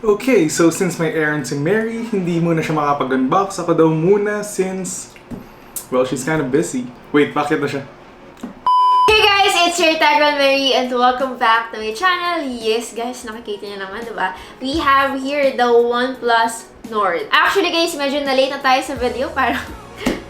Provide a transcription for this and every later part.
Okay, so since may errands si Mary, hindi muna siya makapag-unbox. Ako daw muna since, well, she's kind of busy. Wait, bakit na siya? Hey guys, it's your Tagal Mary and welcome back to my channel. Yes guys, nakikita niyo naman, diba? We have here the OnePlus Nord. Actually guys, medyo na-late na tayo sa video. Parang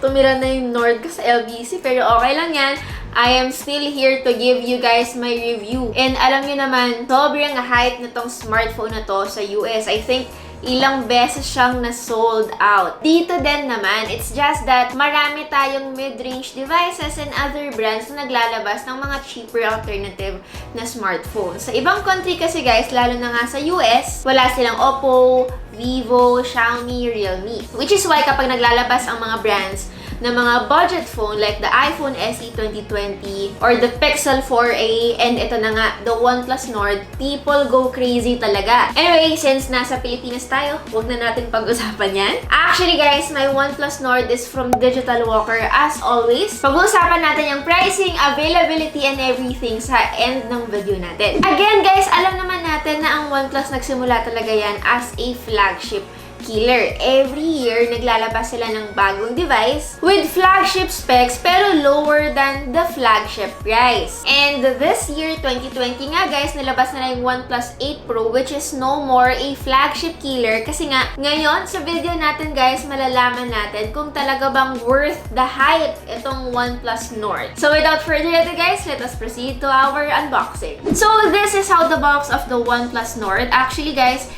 tumira na yung Nord ko sa LBC. Pero okay lang yan. I am still here to give you guys my review. And alam niyo naman, sobrang hype na tong smartphone na to sa US. I think ilang beses siyang na-sold out. Dito din naman, it's just that marami tayong mid-range devices and other brands na naglalabas ng mga cheaper alternative na smartphone. Sa ibang country kasi guys, lalo na nga sa US, wala silang Oppo, Vivo, Xiaomi, Realme. Which is why kapag naglalabas ang mga brands na mga budget phone like the iPhone SE 2020 or the Pixel 4a and ito na nga, the OnePlus Nord, people go crazy talaga. Anyway, since nasa Pilipinas tayo, huwag na natin pag-usapan yan. Actually guys, my OnePlus Nord is from Digital Walker as always. Pag-usapan natin yung pricing, availability, and everything sa end ng video natin. Again guys, alam naman natin na ang OnePlus nagsimula talaga yan as a flagship killer. Every year, naglalabas sila ng bagong device with flagship specs pero lower than the flagship price. And this year, 2020 nga guys, nalabas na yung OnePlus 8 Pro which is no more a flagship killer kasi nga, ngayon sa video natin guys, malalaman natin kung talaga bang worth the hype itong OnePlus Nord. So without further ado guys, let us proceed to our unboxing. So this is how the box of the OnePlus Nord. Actually guys,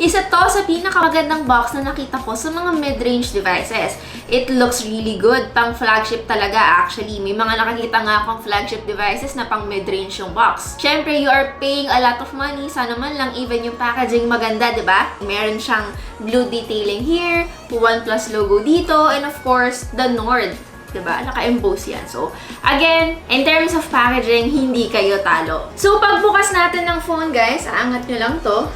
isa to sa pinakamagandang box na nakita ko sa mga mid-range devices. It looks really good. Pang flagship talaga actually. May mga nakakita nga akong flagship devices na pang mid-range yung box. Syempre, you are paying a lot of money. Sana man lang even yung packaging maganda, diba? Meron siyang blue detailing here, OnePlus logo dito, and of course, the Nord. Diba? Naka-emboss yan. So, again, in terms of packaging, hindi kayo talo. So, pagbukas natin ng phone, guys, aangat nyo lang to.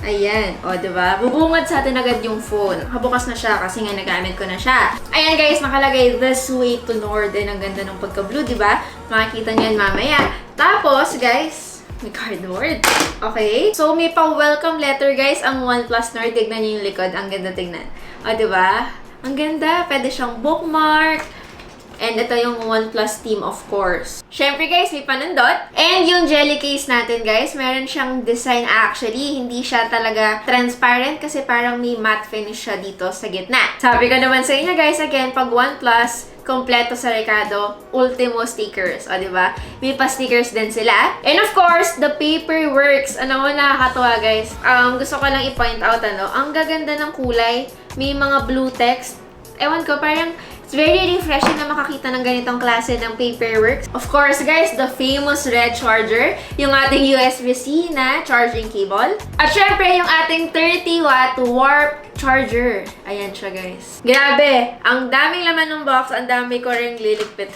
Ayan. O, diba? Bubungad sa atin agad yung phone. Nakabukas na siya kasi nga nagamit ko na siya. Ayan, guys, nakalagay this way to Nord. And ang ganda ng pagka-blue, diba? Makikita nyo yan mamaya. Tapos, guys, may cardboard. Okay? So, may pa-welcome letter, guys, ang OnePlus Nord. Tignan nyo yung likod. Ang ganda tignan. O, diba? Ang ganda. Pwede siyang bookmark. And ito yung OnePlus team, of course. Syempre guys, may panundot. And yung jelly case natin guys, meron siyang design actually. Hindi siya talaga transparent kasi parang may matte finish siya dito sa gitna. Sabi ko naman sa inyo guys, again, pag OnePlus, kompleto sa Ricardo, ultimo stickers. O, diba? May pa-stickers din sila. And of course, the paper works. Ano mo, nakakatawa guys. Gusto ko lang i-point out, ang gaganda ng kulay. May mga blue text. Ewan ko, parang it's very refreshing na makakita ng ganitong klase ng paperwork. Of course, guys, the famous red charger, yung ating USB-C na charging cable. At syempre, yung ating 30-watt warp charger. Ayan siya, guys. Grabe! Ang daming laman ng box, ang dami ko rin liligpit.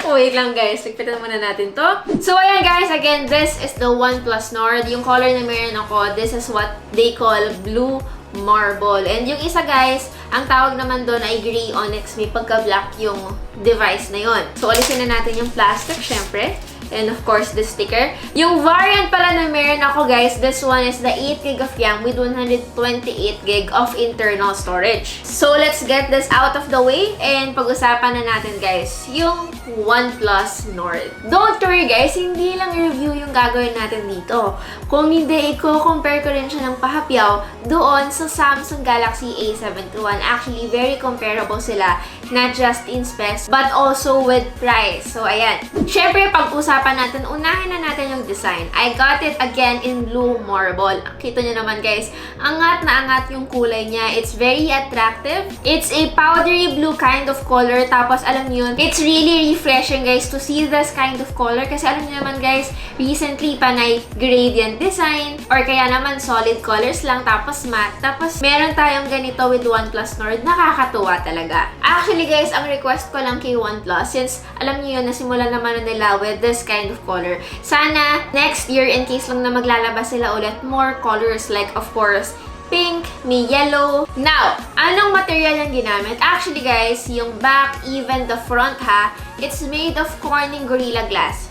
Wait lang guys, ligpitan muna natin to. So ayan guys, again, this is the OnePlus Nord. Yung color na meron ako, this is what they call blue marble. And yung isa guys, ang tawag naman doon ay gray onyx. May pagka-black yung device na yon. So alisin na natin yung plastic, syempre. And of course, the sticker. Yung variant pala na meron ako guys, this one is the 8GB of RAM with 128GB of internal storage. So let's get this out of the way and pag-usapan na natin guys yung OnePlus Nord. Don't worry guys, hindi lang review yung gagawin natin dito. Kung hindi, i-compare ko rin siya ng pahapyaw doon sa Samsung Galaxy A71. Actually, very comparable sila, not just in specs, but also with price. So ayan. Syempre, pag-usapan natin, unahin na natin yung design. I got it again in blue marble. Kita nyo naman guys, angat na angat yung kulay niya. It's very attractive. It's a powdery blue kind of color. Tapos alam nyo yun, it's really refreshing guys to see this kind of color. Kasi alam nyo naman guys, recently panay gradient design or kaya naman solid colors lang tapos matte. Tapos meron tayong ganito with OnePlus Nord. Nakakatuwa talaga. Actually guys, ang request ko lang kay OnePlus, since alam nyo yun, nasimulan naman nila with this kind of color. Sana next year, in case lang na maglalabas sila ulit, more colors like of course pink, may yellow. Now, anong material yung ginamit? Actually guys, yung back, even the front ha, it's made of Corning Gorilla Glass.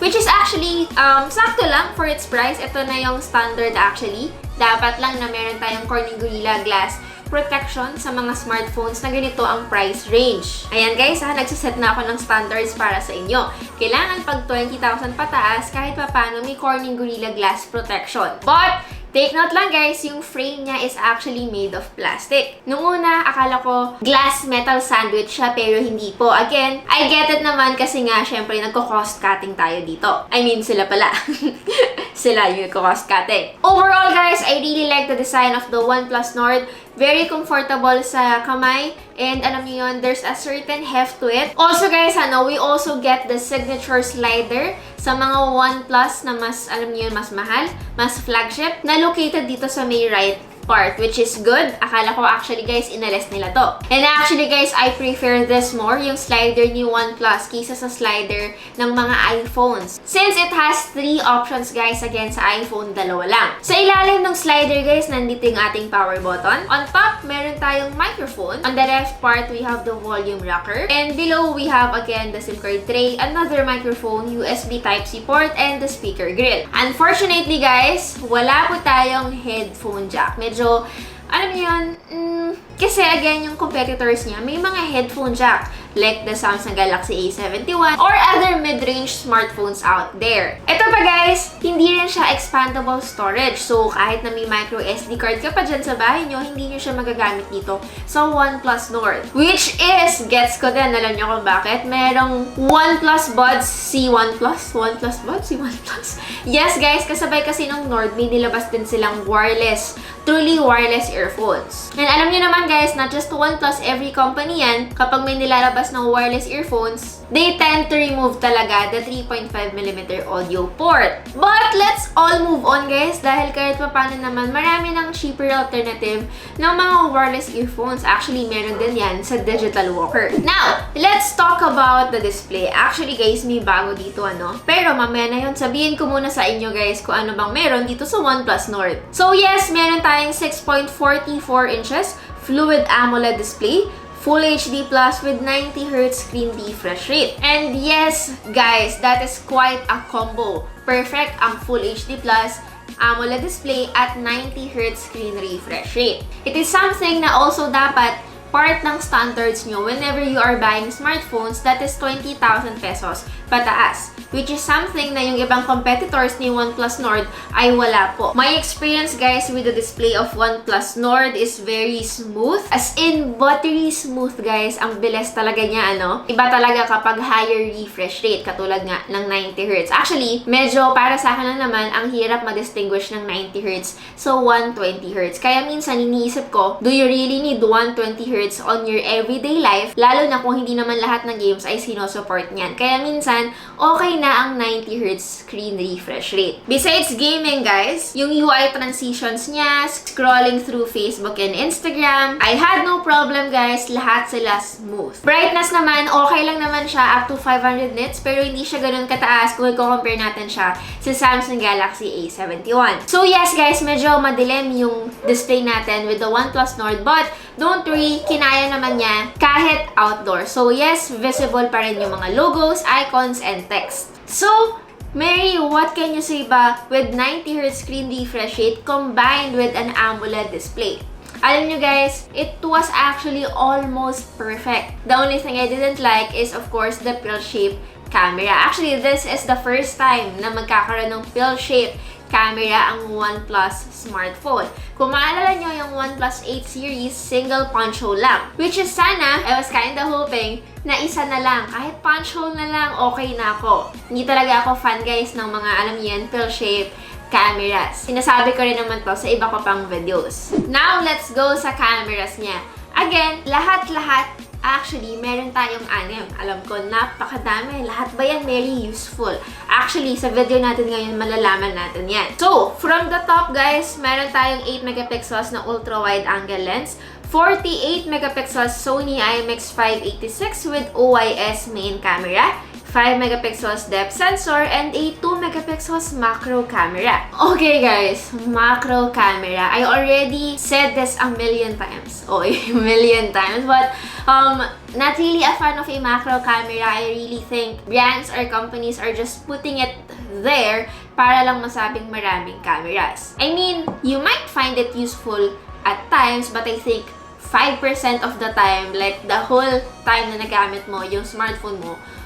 which is actually sakto lang for its price. Ito na yung standard actually. Dapat lang na meron tayong Corning Gorilla Glass protection sa mga smartphones na ganito ang price range. Ayan guys ha, nagsiset na ako ng standards para sa inyo. Kailangan pag 20,000 pataas, kahit pa paano may Corning Gorilla Glass protection. But, take note lang guys, yung frame niya is actually made of plastic. Nung una, akala ko glass metal sandwich siya, pero hindi po. Again, I get it naman kasi nga, syempre, nagko-cost cutting tayo dito. I mean, sila pala. Sila yung nagko-cost cutting. Overall guys, I really like the design of the OnePlus Nord. Very comfortable sa kamay. And alam niyo yun, there's a certain heft to it. Also guys, we also get the signature slider sa mga OnePlus na mas, alam niyo yun, mas mahal, mas flagship, na located dito sa may right part, which is good. Akala ko actually guys, inalis nila to. And actually guys, I prefer this more, yung slider ni OnePlus, kaysa sa slider ng mga iPhones. Since it has 3 options guys, again sa iPhone, 2 lang. Sa ilalim ng slider guys, nandito yung ating power button. On top, meron tayong microphone. On the left part, we have the volume rocker. And below, we have again the SIM card tray, another microphone, USB Type-C port, and the speaker grill. Unfortunately guys, wala po tayong headphone jack. Medyo, alam niyo yun, kasi again, yung competitors niya, may mga headphone jack like the Samsung Galaxy A71 or other mid-range smartphones out there. Ito pa guys, hindi rin siya expandable storage. So, kahit na may micro SD card ka pa dyan sa bahay nyo, hindi nyo siya magagamit dito sa OnePlus Nord. Which is, gets ko din, alam nyo kung bakit, merong OnePlus Buds C1 Plus. OnePlus Buds C1 Plus. Yes guys, kasabay kasi ng Nord, may nilabas din silang wireless, truly wireless earphones. And alam nyo naman guys, not just OnePlus, every company yan, kapag may nilalabas ng wireless earphones, they tend to remove talaga the 3.5mm audio port. But let's all move on guys, dahil kahit pa paano naman, marami ng cheaper alternative ng mga wireless earphones. Actually, meron din yan sa Digital Walker. Now, let's talk about the display. Actually guys, may bago dito pero mamaya na yun, sabihin ko muna sa inyo guys kung ano bang meron dito sa OnePlus Nord. So yes, meron tayong 6.44 inches Fluid AMOLED display, Full HD Plus with 90Hz screen refresh rate. And yes, guys, that is quite a combo. Perfect ang Full HD Plus AMOLED display at 90Hz screen refresh rate. It is something na also dapat part ng standards nyo whenever you are buying smartphones that is 20,000 pesos pataas. Which is something na yung ibang competitors ni OnePlus Nord ay wala po. My experience guys with the display of OnePlus Nord is very smooth. As in, buttery smooth guys. Ang bilis talaga niya, Iba talaga kapag higher refresh rate, katulad nga ng 90Hz. Actually, medyo para sa akin lang naman, ang hirap ma-distinguish ng 90Hz sa 120Hz. Kaya minsan, iniisip ko, do you really need 120Hz on your everyday life? Lalo na kung hindi naman lahat ng games ay sinusupport niyan. Kaya minsan, okay na ang 90Hz screen refresh rate. Besides gaming guys, yung UI transitions niya, scrolling through Facebook and Instagram, I had no problem guys, lahat sila smooth. Brightness naman, okay lang naman siya up to 500 nits, pero hindi siya ganun kataas kung i-compare natin siya sa Samsung Galaxy A71. So yes guys, medyo madilim yung display natin with the OnePlus Nord, but don't worry, kinaya naman niya kahit outdoor. So yes, visible pa rin yung mga logos, icons, and text. So, Mary, what can you say ba with 90Hz screen refresh rate combined with an AMOLED display? Alam nyo guys, it was actually almost perfect. The only thing I didn't like is of course the pill-shaped camera. Actually, this is the first time na magkakaroon ng pill-shaped camera ang OnePlus smartphone. Kung maalala nyo yung OnePlus 8 series, single punch hole lang. Which is sana, I was kinda hoping na isa na lang. Kahit punch hole na lang, okay na ako. Hindi talaga ako fan guys ng mga, alam niyo yan, pill-shaped cameras. Sinasabi ko rin naman to sa iba ko pang videos. Now, let's go sa cameras niya. Again, lahat-lahat, actually, meron tayong 6. Alam ko, napakadami. Lahat ba yan very useful? Actually, sa video natin ngayon, malalaman natin yan. So, from the top guys, meron tayong 8 megapixels na ultra-wide angle lens, 48 megapixels Sony IMX586 with OIS main camera, 5 megapixels depth sensor, and a 2 megapixels macro camera. Okay guys, macro camera. I already said this a million times. Oh, a million times. But, not really a fan of a macro camera. I really think brands or companies are just putting it there para lang masabing maraming cameras. I mean, you might find it useful at times, but I think 5% of the time, like the whole time na nagamit mo yung smartphone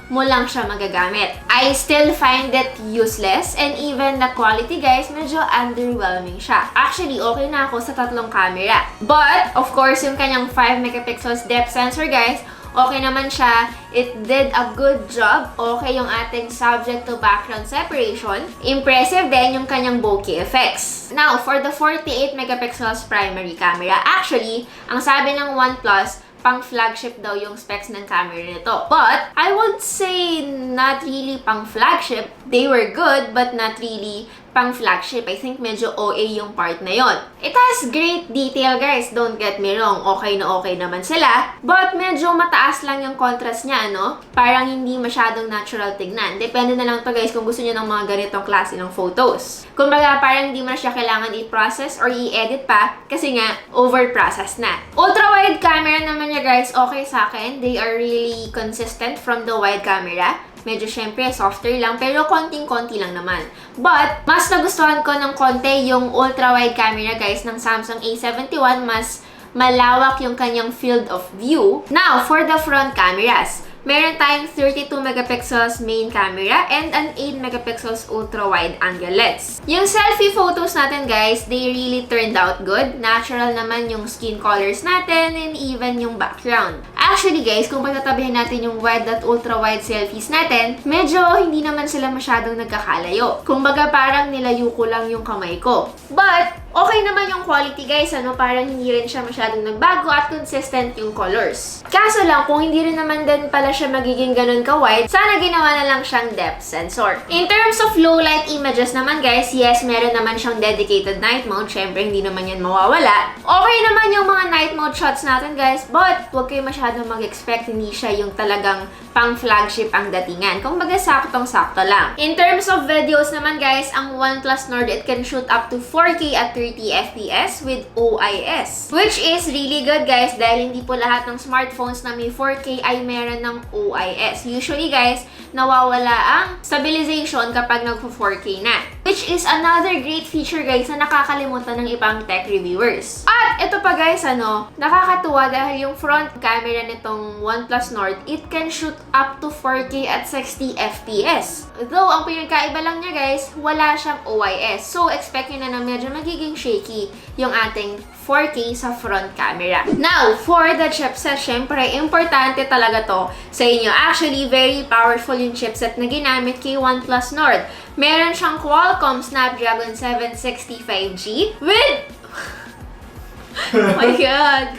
mo lang siya magagamit. I still find it useless, and even the quality, guys, medyo underwhelming siya. Actually, okay na ako sa 3 camera. But, of course, yung kanyang 5 megapixels depth sensor, guys, okay naman siya. It did a good job. Okay yung ating subject to background separation. Impressive din yung kanyang bokeh effects. Now, for the 48 megapixels primary camera, actually, ang sabi ng OnePlus, pang flagship daw yung specs ng camera nito. But, I would say not really pang flagship. They were good, but not really pang flagship. I think medyo OA yung part na yon. It has great detail, guys. Don't get me wrong. Okay na okay naman sila. But medyo mataas lang yung contrast niya, ano? Parang hindi masyadong natural tignan. Depende na lang to, guys, kung gusto niyo ng mga ganitong klase ng photos. Kumbaga, parang hindi mo na siya kailangan i-process or i-edit pa kasi nga, over-process na. Ultra-wide camera naman niya, guys, okay sa akin. They are really consistent from the wide camera. Medyo syempre softer lang, pero konting-konti lang naman. But, mas nagustuhan ko ng konti yung ultra-wide camera, guys, ng Samsung A71. Mas malawak yung kanyang field of view. Now, for the front cameras, meron tayong 32 megapixels main camera and an 8 megapixels ultra-wide angle lens. Yung selfie photos natin, guys, they really turned out good. Natural naman yung skin colors natin and even yung background. Actually, guys, kung pagtatabihan natin yung wide at ultra-wide selfies natin, medyo hindi naman sila masyadong nagkakalayo. Kumbaga, parang nilayo ko lang yung kamay ko. But, okay naman yung quality, guys, ano? Parang hindi rin siya masyadong nagbago at consistent yung colors. Kaso lang, kung hindi rin naman din pala siya magiging ganun ka-wide, sana ginawa na lang siyang depth sensor. In terms of low light images naman, guys, yes, meron naman siyang dedicated night mode. Syempre, hindi naman yan mawawala. Okay naman yung mga night mode shots natin, guys, but huwag kayo masyadong mag-expect, hindi siya yung talagang pang-flagship ang datingan. Kung baga, saktong-sakto lang. In terms of videos naman, guys, ang OnePlus Nord, it can shoot up to 4K at 30 FPS with OIS. Which is really good, guys, dahil hindi po lahat ng smartphones na may 4K ay meron ng OIS. Usually, guys, nawawala ang stabilization kapag nagpo-4K na. Which is another great feature, guys, na nakakalimutan ng ibang tech reviewers. At ito pa, guys, ano, nakakatuwa dahil yung front camera nitong OnePlus Nord, it can shoot up to 4K at 60 FPS. Though, ang pinagkaiba lang niya, guys, wala siyang OIS. So, expect nyo na medyo magiging shaky yung ating 4K sa front camera. Now, for the chipset, syempre, importante talaga to sa inyo. Actually, very powerful yung chipset na ginamit kay OnePlus Nord. Meron siyang Qualcomm Snapdragon 765G with... oh my God!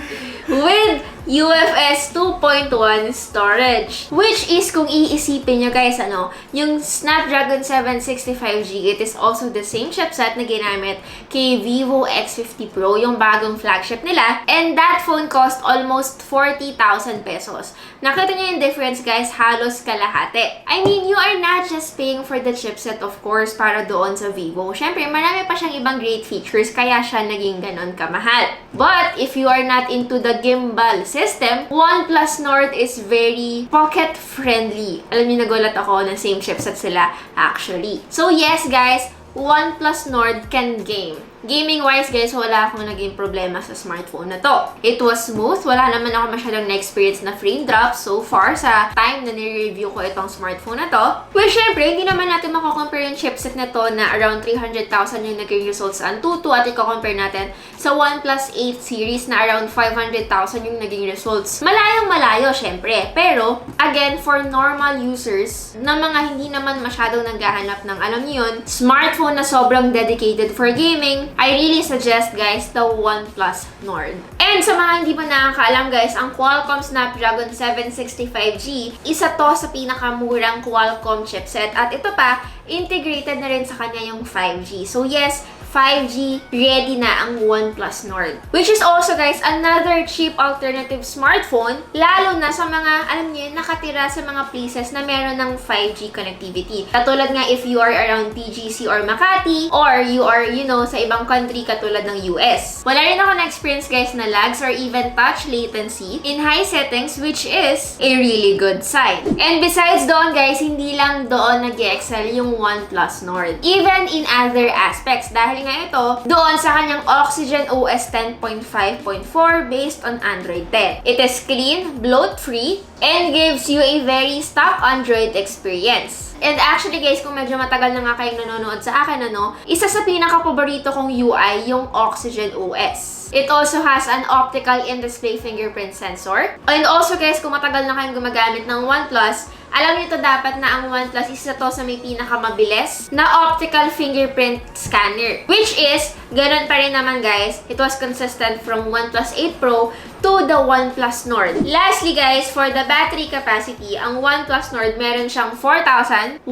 With UFS 2.1 storage. Which is, kung iisipin nyo, guys, ano, yung Snapdragon 765G, it is also the same chipset na ginamit kay Vivo X50 Pro, yung bagong flagship nila. And that phone cost almost 40,000 pesos. Nakita nyo yung difference, guys, halos kalahati. I mean, you are not just paying for the chipset, of course, para doon sa Vivo. Syempre, marami pa siyang ibang great features, kaya siya naging ganon kamahal. But, if you are not into the gimbal system, OnePlus Nord is very pocket-friendly. Alam niyo, nagulat ako na same chipset sila actually. So yes, guys, OnePlus Nord can game. Gaming-wise, guys, wala akong naging problema sa smartphone na to. It was smooth. Wala naman ako masyadong na-experience na frame drop so far sa time na nire-review ko itong smartphone na to. Well, syempre, hindi naman natin makakompare yung chipset na to na around 300,000 yung naging results sa Antutu at i-compare natin sa OnePlus 8 series na around 500,000 yung naging results. Malayong malayo, syempre. Pero, again, for normal users na mga hindi naman masyadong naghahanap ng, alam niyo yun, smartphone na sobrang dedicated for gaming, I really suggest, guys, the OnePlus Nord. And sa mga hindi pa nakakaalam, guys, ang Qualcomm Snapdragon 765G, isa to sa pinakamurang Qualcomm chipset. At ito pa, integrated na rin sa kanya yung 5G. So yes, 5G ready na ang OnePlus Nord. Which is also guys, another cheap alternative smartphone, lalo na sa mga, alam niyo, nakatira sa mga places na meron ng 5G connectivity. Katulad nga if you are around TGC or Makati, or you are, you know, sa ibang country katulad ng US. Wala rin ako na-experience guys na lags or even touch latency in high settings, which is a really good sign. And besides doon guys, hindi lang doon nag-excel yung OnePlus Nord. Even in other aspects, dahil nga ito doon sa kanyang Oxygen OS 10.5.4 based on Android 10. It is clean, bloat-free, and gives you a very stock Android experience. And actually guys, kung medyo matagal na nga kayong nanonood sa akin, isa sa pinaka-paborito kong UI yung Oxygen OS. It also has an optical in-display fingerprint sensor. And also guys, kung matagal na kayong gumagamit ng OnePlus, alam niyo to dapat na ang OnePlus isa to sa may pinakamabilis na optical fingerprint scanner. Which is, ganun pa rin naman guys, it was consistent from OnePlus 8 Pro to the OnePlus Nord. Lastly guys, for the battery capacity, ang OnePlus Nord meron siyang 4,115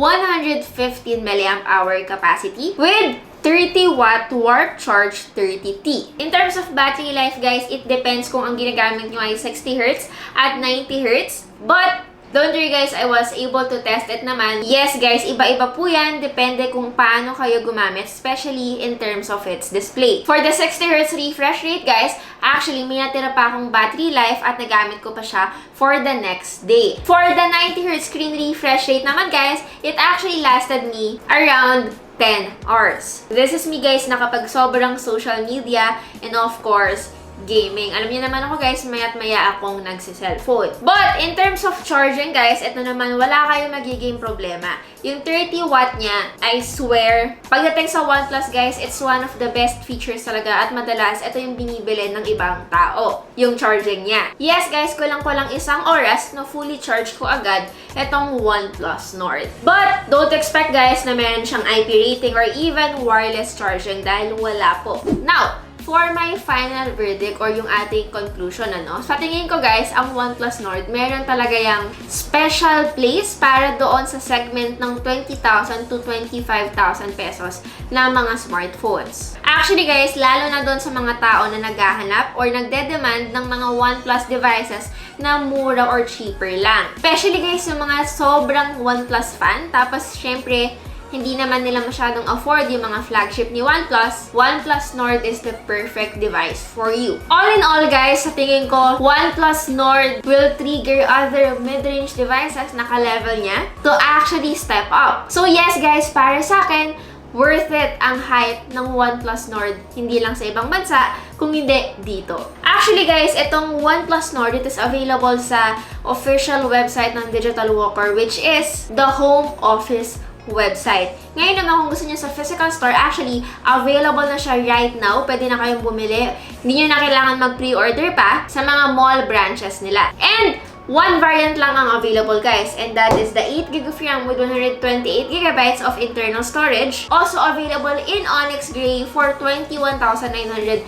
mAh capacity with 30-watt warp charge 30T. In terms of battery life guys, it depends kung ang ginagamit nyo ay 60Hz at 90Hz. But don't worry guys, I was able to test it naman. Yes guys, iba-iba po yan. Depende kung paano kayo gumamit, especially in terms of its display. For the 60Hz refresh rate guys, actually may natira pa akong battery life at nagamit ko pa siya for the next day. For the 90Hz screen refresh rate naman guys, it actually lasted me around 10 hours. This is me guys nakapag sobrang social media and of course, gaming. Alam niyo naman ako guys, maya't maya akong nagsi-cellphone. But in terms of charging guys, ito naman wala kayong magiging problema. Yung 30 watt niya, I swear, pagdating sa OnePlus guys, it's one of the best features talaga at madalas ito yung binibili ng ibang tao, yung charging niya. Yes guys, kulang-kulang isang oras na fully charge ko agad itong OnePlus Nord. But don't expect guys na meron siyang IP rating or even wireless charging dahil wala po. Now, for my final verdict or yung ating conclusion, sa tingin ko guys, ang OnePlus Nord, meron talaga yung special place para doon sa segment ng 20,000 to 25,000 pesos na mga smartphones. Actually guys, lalo na doon sa mga tao na naghahanap or nagde-demand ng mga OnePlus devices na mura or cheaper lang. Especially guys, yung mga sobrang OnePlus fan, tapos syempre, hindi naman nila masyadong afford yung mga flagship ni OnePlus, OnePlus Nord is the perfect device for you. All in all guys, sa tingin ko, OnePlus Nord will trigger other mid-range devices na ka-level niya to actually step up. So yes guys, para sa akin, worth it ang hype ng OnePlus Nord, hindi lang sa ibang bansa, kung hindi dito. Actually guys, itong OnePlus Nord, it is available sa official website ng Digital Walker, which is the home office website. Ngayon naman, kung gusto niyo sa physical store, actually, available na siya right now. Pwede na kayong bumili. Hindi niyo na kailangan mag-pre-order pa sa mga mall branches nila. And one variant lang ang available guys, and that is the 8GB of RAM with 128GB of internal storage. Also available in Onyx Gray for 21,990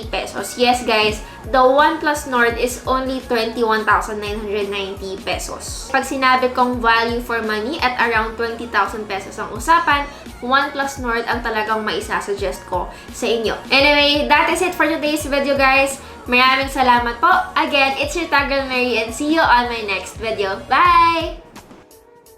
pesos. Yes guys, the OnePlus Nord is only 21,990 pesos. Pag sinabi kong value for money at around 20,000 pesos ang usapan, OnePlus Nord ang talagang maisasuggest ko sa inyo. Anyway, that is it for today's video guys. Maraming salamat po. Again, it's your Tagal Mary and see you on my next video. Bye!